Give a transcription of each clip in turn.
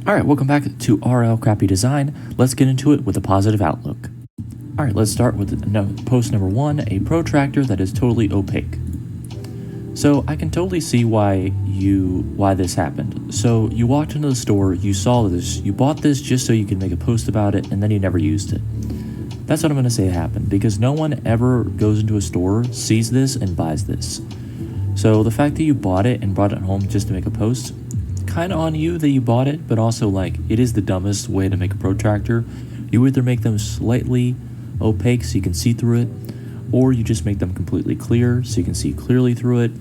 Alright, welcome back to RL CrappyDesign. Let's get into it with a positive outlook. Alright, let's start with post number 1, a protractor that is totally opaque. So I can totally see why this happened. So you walked into the store, you saw this, you bought this just so you could make a post about it, and then you never used it. That's what I'm going to say happened, because no one ever goes into a store, sees this, and buys this. So the fact that you bought it and brought it home just to make a post, kind of on you that you bought it, but also like it is the dumbest way to make a protractor. You either make them slightly opaque so you can see through it, or you just make them completely clear so you can see clearly through it.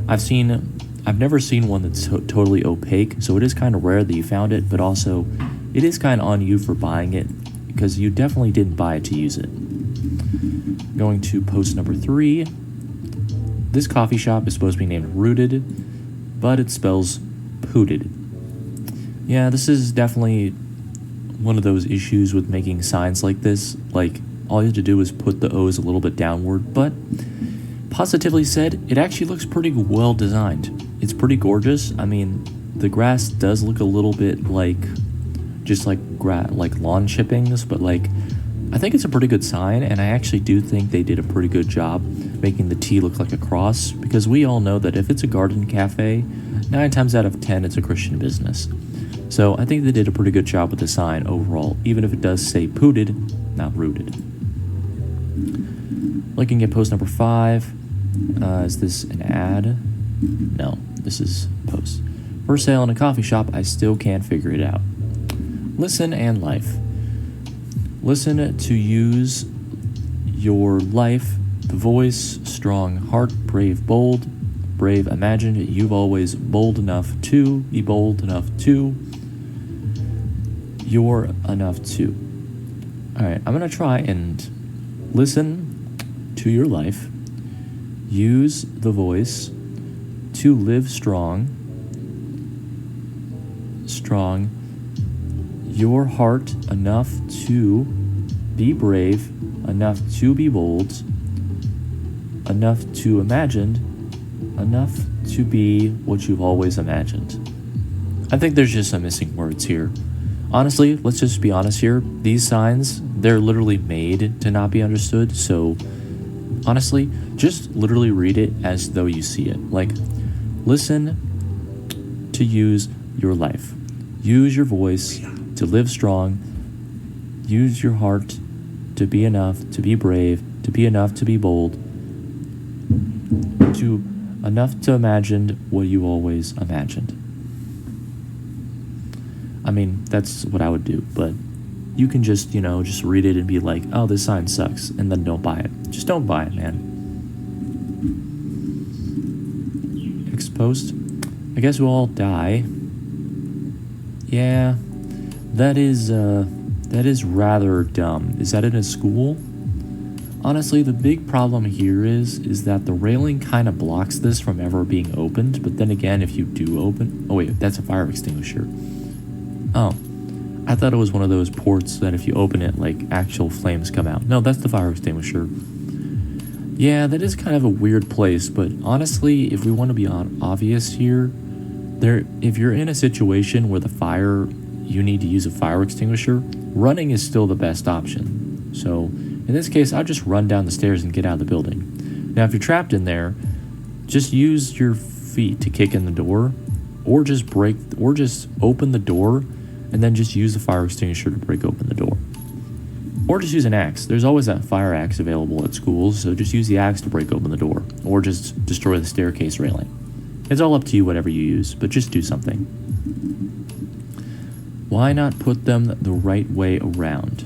I've never seen one that's totally opaque, so it is kind of rare that you found it, but also it is kind of on you for buying it because you definitely didn't buy it to use it. Going to post number 3. This coffee shop is supposed to be named Rooted, but it spells Pooted. Yeah, this is definitely one of those issues with making signs like this. Like, all you have to do is put the O's a little bit downward, but positively said, it actually looks pretty well designed. It's pretty gorgeous. I mean, the grass does look a little bit like just like lawn chippings, but like I think it's a pretty good sign, and I actually do think they did a pretty good job making the T look like a cross, because we all know that if it's a garden cafe, 9 times out of 10 it's a Christian business. So I think they did a pretty good job with the sign overall, even if it does say Pooted, not Rooted. Looking at post number 5, is this an ad? No, this is post. For sale in a coffee shop, I still can't figure it out. Listen and life. Listen to use your life, the voice, strong heart, brave, bold. Brave, imagined, you've always bold enough to, be bold enough to, you're enough to. Alright, I'm going to try and listen to your life, use the voice to live strong, your heart enough to be brave, enough to be bold, enough to imagined, enough to be what you've always imagined. I think there's just some missing words here. Honestly, let's just be honest here. These signs, they're literally made to not be understood, so honestly, just literally read it as though you see it. Like, listen to use your life. Use your voice to live strong. Use your heart to be enough, to be brave, to be enough, to be bold, to enough to imagine what you always imagined. I mean, that's what I would do, but you can just read it and be like, oh, this sign sucks, and then don't buy it. Just don't buy it, man. Next post. I guess we'll all die. Yeah, that is rather dumb. Is that in a school? Honestly, the big problem here is that the railing kind of blocks this from ever being opened, but then again, if you do open... Oh wait, that's a fire extinguisher. Oh, I thought it was one of those ports that if you open it, like, actual flames come out. No, that's the fire extinguisher. Yeah, that is kind of a weird place, but honestly, if we want to be obvious here, if you're in a situation where you need to use a fire extinguisher, running is still the best option. So, in this case, I'll just run down the stairs and get out of the building. Now, if you're trapped in there, just use your feet to kick in the door, or just open the door, and then just use the fire extinguisher to break open the door. Or just use an axe. There's always that fire axe available at schools, so just use the axe to break open the door, or just destroy the staircase railing. It's all up to you, whatever you use, but just do something. Why not put them the right way around?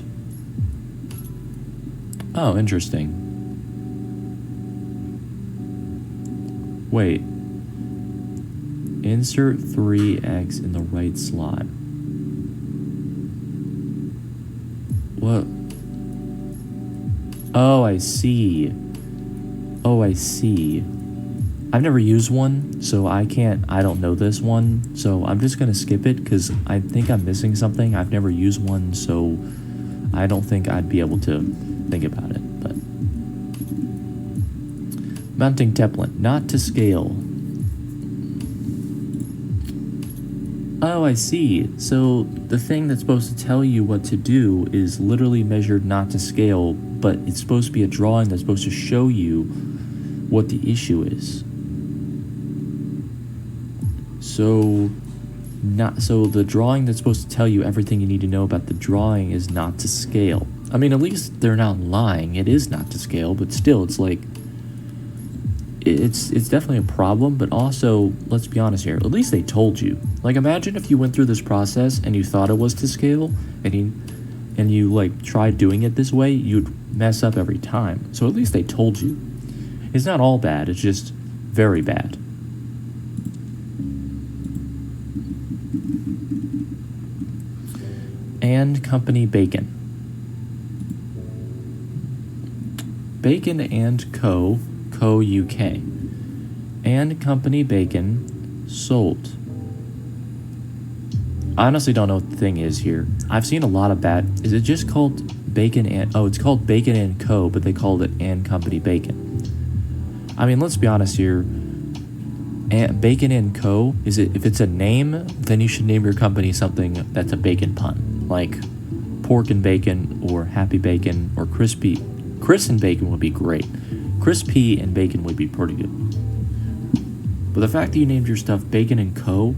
Oh, interesting. Wait. Insert 3x in the right slot. What? Oh, I see. I've never used one, so I don't know this one, so I'm just gonna skip it because I think I'm missing something. I've never used one, so I don't think I'd be able to think about it, but... Mounting template, not to scale. Oh, I see. So the thing that's supposed to tell you what to do is literally measured not to scale, but it's supposed to be a drawing that's supposed to show you what the issue is. So the drawing that's supposed to tell you everything you need to know about the drawing is not to scale. I mean, at least they're not lying. It is not to scale, but still, it's like, it's definitely a problem, but also, let's be honest here, at least they told you. Like, imagine if you went through this process and you thought it was to scale, and you like, tried doing it this way, you'd mess up every time. So at least they told you. It's not all bad, it's just very bad. And Company Bacon. Bacon and Co. UK. And Company Bacon sold. I honestly don't know what the thing is here. I've seen a lot of bad. Is it just called Bacon and... Oh, it's called Bacon and Co., but they called it and Company Bacon. I mean, let's be honest here. Bacon and Co. If it's a name, then you should name your company something that's a bacon pun. Like Pork and Bacon, or Happy Bacon, or Crispy. Chris and Bacon would be great. Crispy and Bacon would be pretty good. But the fact that you named your stuff Bacon and Co.,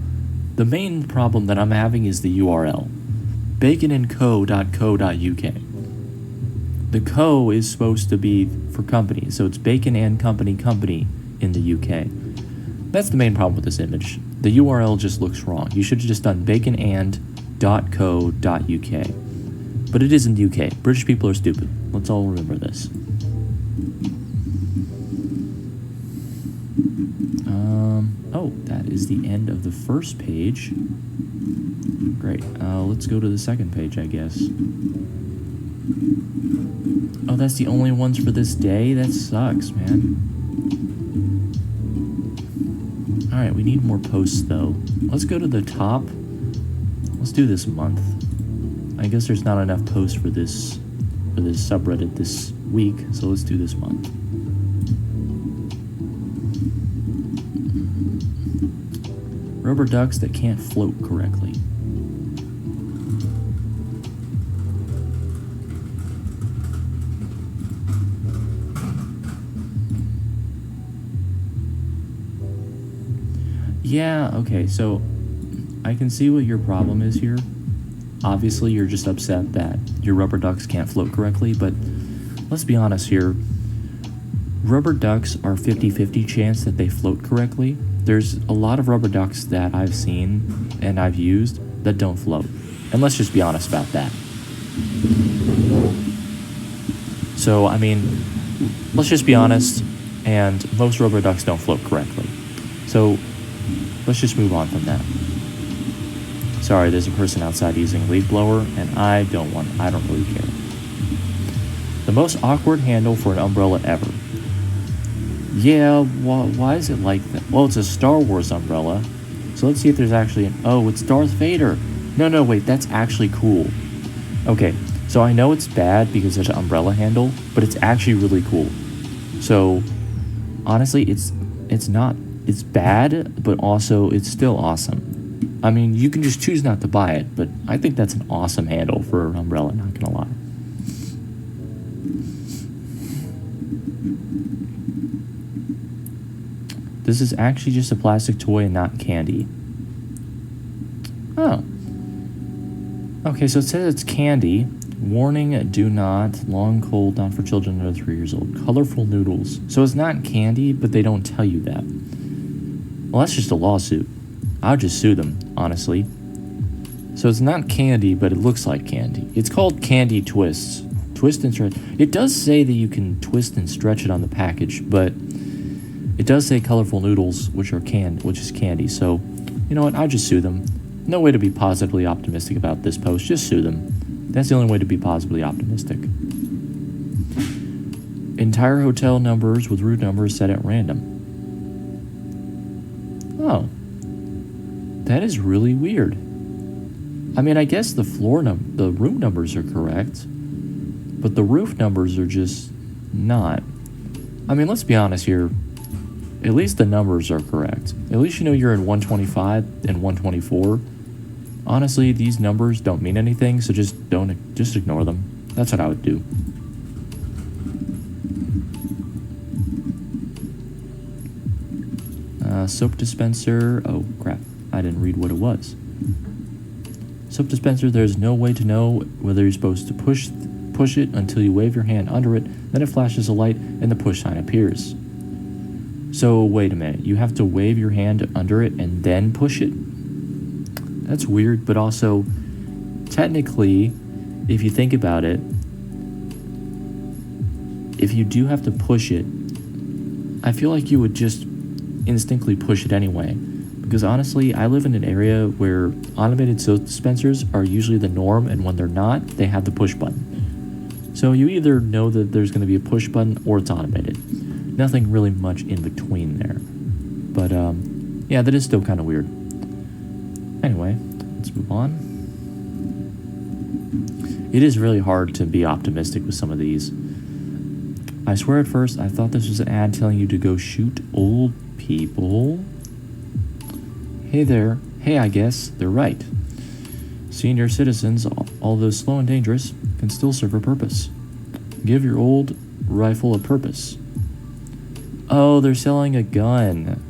the main problem that I'm having is the URL. baconandco.co.uk. The co is supposed to be for company, so it's Bacon and Company in the UK. That's the main problem with this image. The URL just looks wrong. You should have just done baconand.co.uk. But it is in the UK. British people are stupid. Let's all remember this. Oh, that is the end of the first page. Great. Let's go to the second page, I guess. Oh, that's the only ones for this day? That sucks, man. Alright, we need more posts, though. Let's go to the top. Let's do this month. I guess there's not enough posts for this subreddit this week, so let's do this month. Rubber ducks that can't float correctly. Yeah, okay, so I can see what your problem is here. Obviously, you're just upset that your rubber ducks can't float correctly, but let's be honest here. Rubber ducks are 50-50 chance that they float correctly. There's a lot of rubber ducks that I've seen and I've used that don't float. And let's just be honest about that. So, I mean, let's just be honest, and most rubber ducks don't float correctly. So, let's just move on from that. Sorry, there's a person outside using a leaf blower, and I don't really care. The most awkward handle for an umbrella ever. Yeah, why is it like that? Well, it's a Star Wars umbrella. So let's see if there's actually oh, it's Darth Vader. No, wait, that's actually cool. Okay, so I know it's bad because it's an umbrella handle, but it's actually really cool. So, honestly, it's bad, but also it's still awesome. I mean, you can just choose not to buy it, but I think that's an awesome handle for an umbrella, not gonna lie. This is actually just a plastic toy and not candy. Oh. Okay, so it says it's candy. Warning, do not. Long cold, not for children under 3 years old. Colorful noodles. So it's not candy, but they don't tell you that. Well, that's just a lawsuit. I'll just sue them, honestly. So it's not candy, but it looks like candy. It's called Candy Twists. Twist and stretch. It does say that you can twist and stretch it on the package, but it does say colorful noodles, which is candy. So, you know what? I'll just sue them. No way to be positively optimistic about this post. Just sue them. That's the only way to be positively optimistic. Entire hotel numbers with route numbers set at random. Oh. That is really weird. I mean, I guess the room numbers are correct, but the roof numbers are just not. I mean, let's be honest here. At least the numbers are correct. At least you know you're in 125 and 124. Honestly, these numbers don't mean anything, so just ignore them. That's what I would do. Soap dispenser. Oh crap, I didn't read what it was. Soap dispenser, there's no way to know whether you're supposed to push it until you wave your hand under it, then it flashes a light and the push sign appears. So wait a minute, you have to wave your hand under it and then push it? That's weird, but also, technically, if you think about it, if you do have to push it, I feel like you would just instinctively push it anyway. Because honestly, I live in an area where automated soap dispensers are usually the norm, and when they're not, they have the push button. So you either know that there's going to be a push button or it's automated. Nothing really much in between there. But yeah, that is still kind of weird. Anyway, let's move on. It is really hard to be optimistic with some of these. I swear at first I thought this was an ad telling you to go shoot old people. Hey there. Hey, I guess they're right. Senior citizens, although slow and dangerous, can still serve a purpose. Give your old rifle a purpose. Oh, they're selling a gun.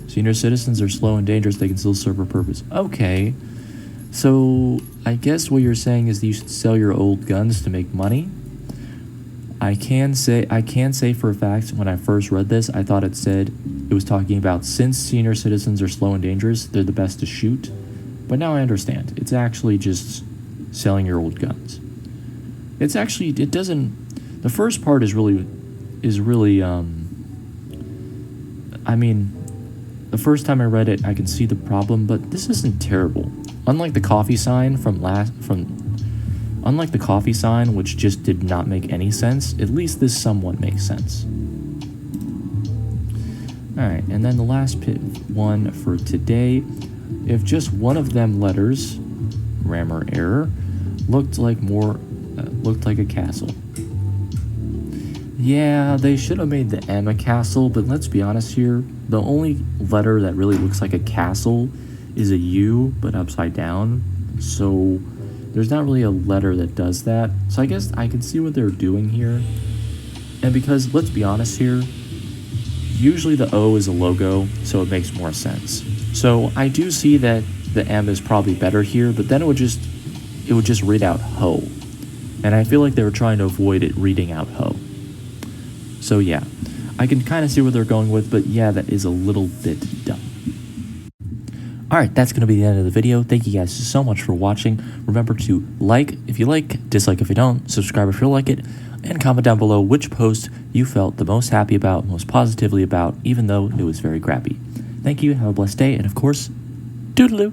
Senior citizens are slow and dangerous, they can still serve a purpose. Okay. So, I guess what you're saying is that you should sell your old guns to make money? I can say for a fact, when I first read this, I thought it was talking about since senior citizens are slow and dangerous, they're the best to shoot. But now I understand. It's actually just selling your old guns. The first part is really, I mean, the first time I read it, I can see the problem, but this isn't terrible. Unlike the coffee sign Unlike the coffee sign, which just did not make any sense, at least this somewhat makes sense. Alright, and then the last one for today. If just one of them letters, grammar error, looked like a castle. Yeah, they should have made the M a castle, but let's be honest here. The only letter that really looks like a castle is a U, but upside down. So there's not really a letter that does that. So I guess I can see what they're doing here. And because, let's be honest here, usually the O is a logo, so it makes more sense. So I do see that the M is probably better here, but then it would just read out ho. And I feel like they were trying to avoid it reading out ho. So yeah, I can kind of see what they're going with, but yeah, that is a little bit dumb. Alright, that's going to be the end of the video. Thank you guys so much for watching. Remember to like if you like, dislike if you don't, subscribe if you like it, and comment down below which post you felt the most happy about, most positively about, even though it was very crappy. Thank you, have a blessed day, and of course, toodaloo!